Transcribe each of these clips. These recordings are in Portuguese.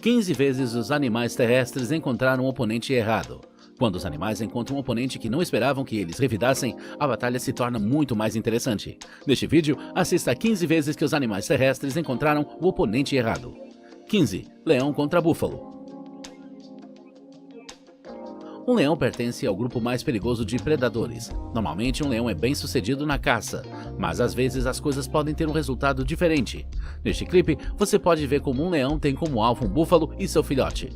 15 vezes os animais terrestres encontraram um oponente errado. Quando os animais encontram um oponente que não esperavam que eles revidassem, a batalha se torna muito mais interessante. Neste vídeo, assista 15 vezes que os animais terrestres encontraram o oponente errado. 15. Leão contra búfalo. Um leão pertence ao grupo mais perigoso de predadores. Normalmente, um leão é bem sucedido na caça, mas às vezes as coisas podem ter um resultado diferente. Neste clipe, você pode ver como um leão tem como alvo um búfalo e seu filhote.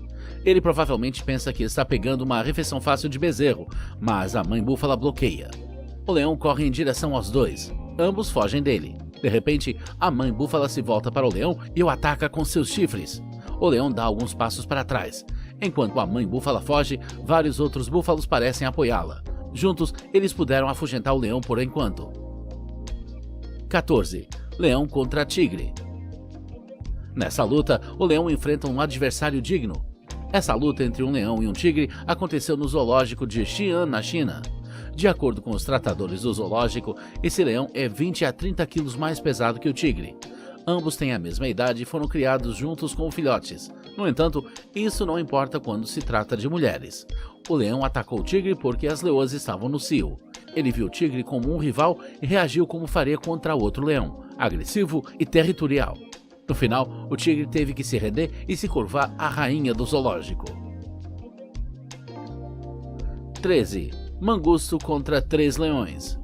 Ele provavelmente pensa que está pegando uma refeição fácil de bezerro, mas a mãe búfala bloqueia. O leão corre em direção aos dois. Ambos fogem dele. De repente, a mãe búfala se volta para o leão e o ataca com seus chifres. O leão dá alguns passos para trás. Enquanto a mãe búfala foge, vários outros búfalos parecem apoiá-la. Juntos, eles puderam afugentar o leão por enquanto. 14. Leão contra tigre. Nessa luta, o leão enfrenta um adversário digno. Essa luta entre um leão e um tigre aconteceu no zoológico de Xi'an, na China. De acordo com os tratadores do zoológico, esse leão é 20 a 30 quilos mais pesado que o tigre. Ambos têm a mesma idade e foram criados juntos com filhotes. No entanto, isso não importa quando se trata de mulheres. O leão atacou o tigre porque as leoas estavam no cio. Ele viu o tigre como um rival e reagiu como faria contra outro leão, agressivo e territorial. No final, o tigre teve que se render e se curvar à rainha do zoológico. 13. Mangusto contra 3 leões.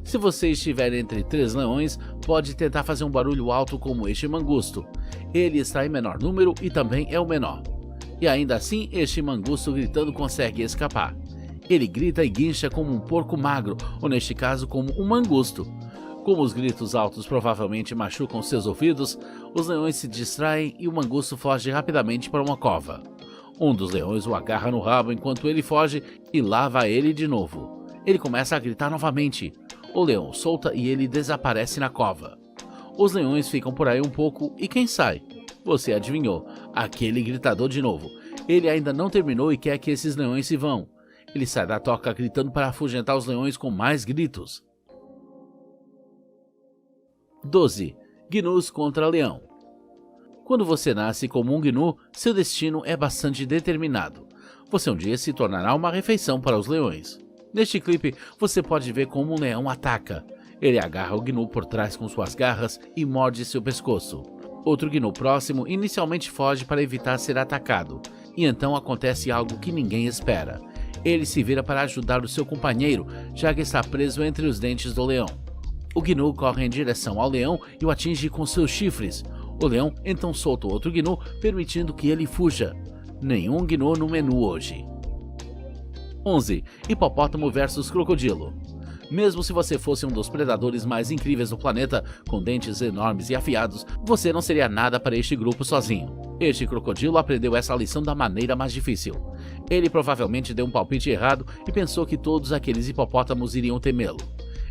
Se você estiver entre 3 leões, pode tentar fazer um barulho alto como este mangusto. Ele está em menor número e também é o menor. E ainda assim, este mangusto gritando consegue escapar. Ele grita e guincha como um porco magro, ou neste caso como um mangusto. Como os gritos altos provavelmente machucam seus ouvidos, os leões se distraem e o mangusto foge rapidamente para uma cova. Um dos leões o agarra no rabo enquanto ele foge e lá vai ele de novo. Ele começa a gritar novamente. O leão solta e ele desaparece na cova. Os leões ficam por aí um pouco e quem sai? Você adivinhou, aquele gritador de novo. Ele ainda não terminou e quer que esses leões se vão. Ele sai da toca gritando para afugentar os leões com mais gritos. 12. Gnus contra leão. Quando você nasce como um gnu, seu destino é bastante determinado. Você um dia se tornará uma refeição para os leões. Neste clipe, você pode ver como um leão ataca. Ele agarra o gnu por trás com suas garras e morde seu pescoço. Outro gnu próximo inicialmente foge para evitar ser atacado. E então acontece algo que ninguém espera. Ele se vira para ajudar o seu companheiro, já que está preso entre os dentes do leão. O gnu corre em direção ao leão e o atinge com seus chifres. O leão então solta outro gnu, permitindo que ele fuja. Nenhum gnu no menu hoje. 11. Hipopótamo versus crocodilo. Mesmo se você fosse um dos predadores mais incríveis do planeta, com dentes enormes e afiados, você não seria nada para este grupo sozinho. Este crocodilo aprendeu essa lição da maneira mais difícil. Ele provavelmente deu um palpite errado e pensou que todos aqueles hipopótamos iriam temê-lo.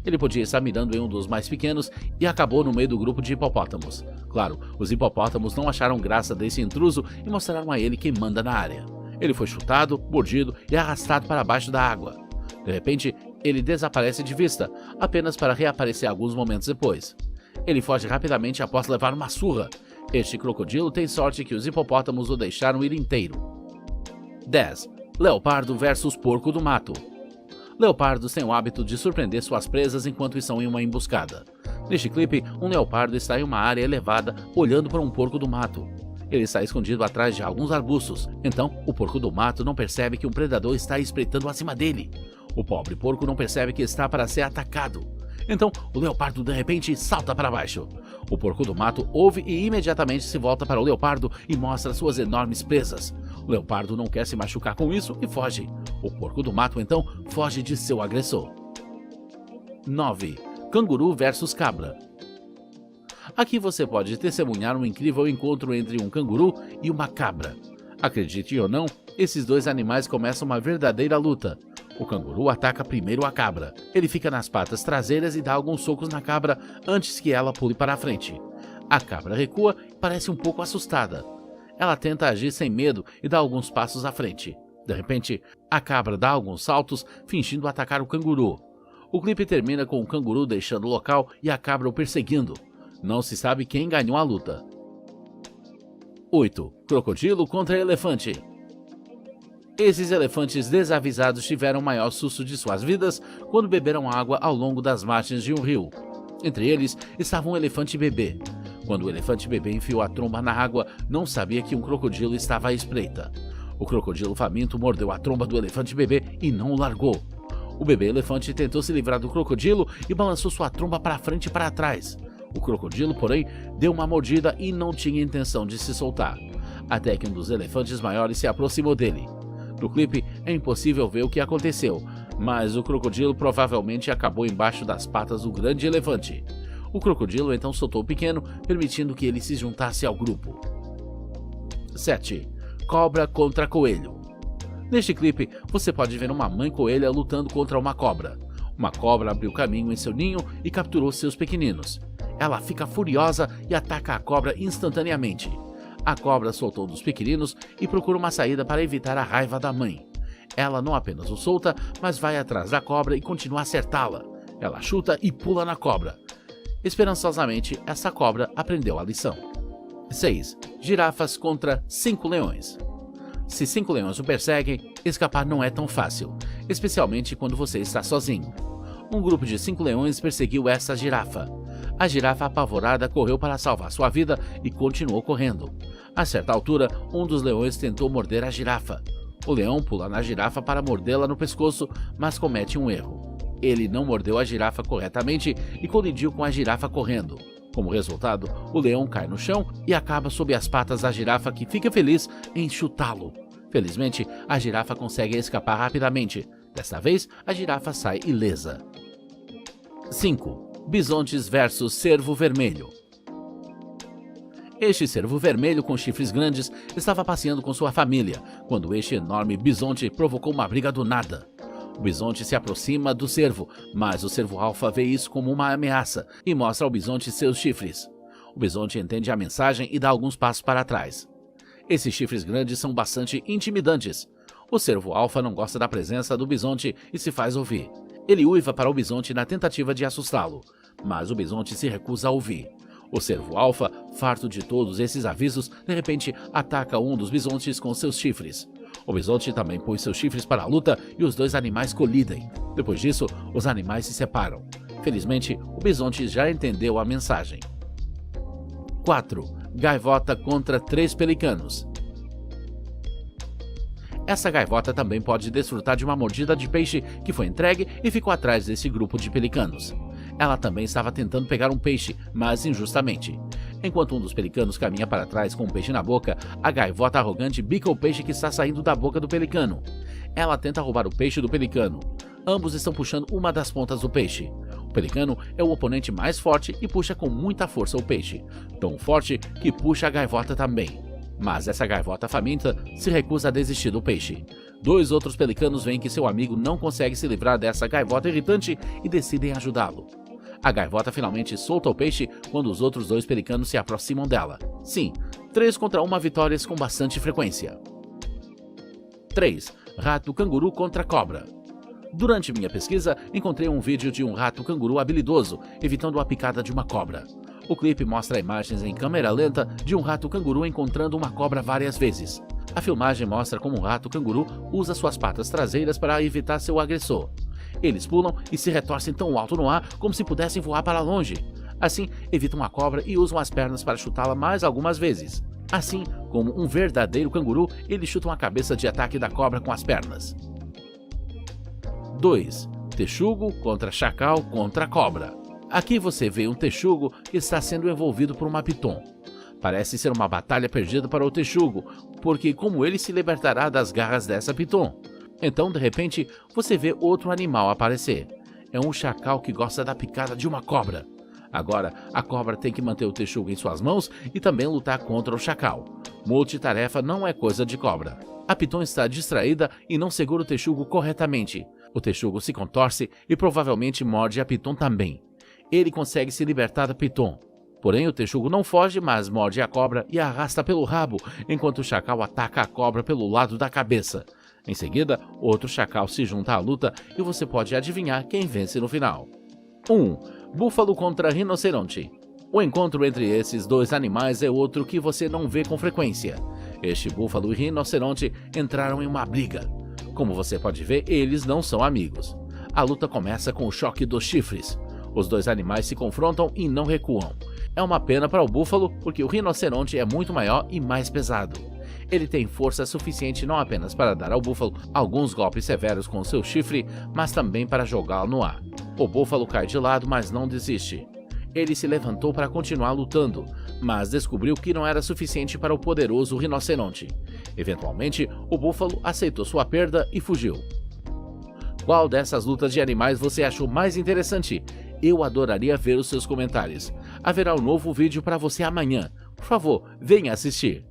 Ele podia estar mirando em um dos mais pequenos e acabou no meio do grupo de hipopótamos. Claro, os hipopótamos não acharam graça desse intruso e mostraram a ele quem manda na área. Ele foi chutado, mordido e arrastado para baixo da água. De repente, ele desaparece de vista, apenas para reaparecer alguns momentos depois. Ele foge rapidamente após levar uma surra. Este crocodilo tem sorte que os hipopótamos o deixaram ir inteiro. 10. Leopardo versus porco do mato. Leopardos têm o hábito de surpreender suas presas enquanto estão em uma emboscada. Neste clipe, um leopardo está em uma área elevada, olhando para um porco do mato. Ele está escondido atrás de alguns arbustos, então o porco do mato não percebe que um predador está espreitando acima dele. O pobre porco não percebe que está para ser atacado. Então o leopardo de repente salta para baixo. O porco do mato ouve e imediatamente se volta para o leopardo e mostra suas enormes presas. O leopardo não quer se machucar com isso e foge. O porco do mato então foge de seu agressor. 9. Canguru versus cabra. Aqui você pode testemunhar um incrível encontro entre um canguru e uma cabra. Acredite ou não, esses dois animais começam uma verdadeira luta. O canguru ataca primeiro a cabra. Ele fica nas patas traseiras e dá alguns socos na cabra antes que ela pule para a frente. A cabra recua e parece um pouco assustada. Ela tenta agir sem medo e dá alguns passos à frente. De repente, a cabra dá alguns saltos, fingindo atacar o canguru. O clipe termina com o canguru deixando o local e a cabra o perseguindo. Não se sabe quem ganhou a luta. 8. Crocodilo contra elefante. Esses elefantes desavisados tiveram o maior susto de suas vidas quando beberam água ao longo das margens de um rio. Entre eles estava um elefante bebê. Quando o elefante bebê enfiou a tromba na água, não sabia que um crocodilo estava à espreita. O crocodilo faminto mordeu a tromba do elefante bebê e não o largou. O bebê elefante tentou se livrar do crocodilo e balançou sua tromba para frente e para trás. O crocodilo, porém, deu uma mordida e não tinha intenção de se soltar, até que um dos elefantes maiores se aproximou dele. No clipe é impossível ver o que aconteceu, mas o crocodilo provavelmente acabou embaixo das patas do grande elefante. O crocodilo então soltou o pequeno, permitindo que ele se juntasse ao grupo. 7. Cobra contra coelho. Neste clipe, você pode ver uma mãe coelha lutando contra uma cobra. Uma cobra abriu caminho em seu ninho e capturou seus pequeninos. Ela fica furiosa e ataca a cobra instantaneamente. A cobra soltou dos pequeninos e procura uma saída para evitar a raiva da mãe. Ela não apenas o solta, mas vai atrás da cobra e continua a acertá-la. Ela chuta e pula na cobra. Esperançosamente, essa cobra aprendeu a lição. 6. Girafas contra 5 leões. Se 5 leões o perseguem, escapar não é tão fácil, especialmente quando você está sozinho. Um grupo de 5 leões perseguiu essa girafa. A girafa apavorada correu para salvar sua vida e continuou correndo. A certa altura, um dos leões tentou morder a girafa. O leão pula na girafa para mordê-la no pescoço, mas comete um erro. Ele não mordeu a girafa corretamente e colidiu com a girafa correndo. Como resultado, o leão cai no chão e acaba sob as patas da girafa, que fica feliz em chutá-lo. Felizmente, a girafa consegue escapar rapidamente. Desta vez, a girafa sai ilesa. 5. Bisontes versus cervo vermelho. Este cervo vermelho com chifres grandes estava passeando com sua família, quando este enorme bisonte provocou uma briga do nada. O bisonte se aproxima do cervo, mas o cervo alfa vê isso como uma ameaça e mostra ao bisonte seus chifres. O bisonte entende a mensagem e dá alguns passos para trás. Esses chifres grandes são bastante intimidantes. O cervo alfa não gosta da presença do bisonte e se faz ouvir. Ele uiva para o bisonte na tentativa de assustá-lo, mas o bisonte se recusa a ouvir. O cervo alfa, farto de todos esses avisos, de repente ataca um dos bisontes com seus chifres. O bisonte também põe seus chifres para a luta e os dois animais colidem. Depois disso, os animais se separam. Felizmente, o bisonte já entendeu a mensagem. 4. Gaivota contra 3 pelicanos. Essa gaivota também pode desfrutar de uma mordida de peixe que foi entregue e ficou atrás desse grupo de pelicanos. Ela também estava tentando pegar um peixe, mas injustamente. Enquanto um dos pelicanos caminha para trás com um peixe na boca, a gaivota arrogante bica o peixe que está saindo da boca do pelicano. Ela tenta roubar o peixe do pelicano. Ambos estão puxando uma das pontas do peixe. O pelicano é o oponente mais forte e puxa com muita força o peixe, tão forte que puxa a gaivota também. Mas essa gaivota faminta se recusa a desistir do peixe. 2 outros pelicanos veem que seu amigo não consegue se livrar dessa gaivota irritante e decidem ajudá-lo. A gaivota finalmente solta o peixe quando os outros 2 pelicanos se aproximam dela. Sim, 3 contra 1 vitórias com bastante frequência. 3. Rato canguru contra cobra. Durante minha pesquisa, encontrei um vídeo de um rato canguru habilidoso, evitando a picada de uma cobra. O clipe mostra imagens em câmera lenta de um rato canguru encontrando uma cobra várias vezes. A filmagem mostra como um rato canguru usa suas patas traseiras para evitar seu agressor. Eles pulam e se retorcem tão alto no ar como se pudessem voar para longe. Assim, evitam a cobra e usam as pernas para chutá-la mais algumas vezes. Assim, como um verdadeiro canguru, eles chutam a cabeça de ataque da cobra com as pernas. 2. Texugo contra chacal contra cobra. Aqui você vê um texugo que está sendo envolvido por uma piton. Parece ser uma batalha perdida para o texugo, porque como ele se libertará das garras dessa piton? Então, de repente, você vê outro animal aparecer. É um chacal que gosta da picada de uma cobra. Agora, a cobra tem que manter o texugo em suas mãos e também lutar contra o chacal. Multitarefa não é coisa de cobra. A piton está distraída e não segura o texugo corretamente. O texugo se contorce e provavelmente morde a piton também. Ele consegue se libertar da piton. Porém, o texugo não foge, mas morde a cobra e a arrasta pelo rabo, enquanto o chacal ataca a cobra pelo lado da cabeça. Em seguida, outro chacal se junta à luta e você pode adivinhar quem vence no final. 1. Búfalo contra rinoceronte. O encontro entre esses dois animais é outro que você não vê com frequência. Este búfalo e rinoceronte entraram em uma briga. Como você pode ver, eles não são amigos. A luta começa com o choque dos chifres. Os dois animais se confrontam e não recuam. É uma pena para o búfalo porque o rinoceronte é muito maior e mais pesado. Ele tem força suficiente não apenas para dar ao búfalo alguns golpes severos com seu chifre, mas também para jogá-lo no ar. O búfalo cai de lado, mas não desiste. Ele se levantou para continuar lutando, mas descobriu que não era suficiente para o poderoso rinoceronte. Eventualmente, o búfalo aceitou sua perda e fugiu. Qual dessas lutas de animais você achou mais interessante? Eu adoraria ver os seus comentários. Haverá um novo vídeo para você amanhã. Por favor, venha assistir.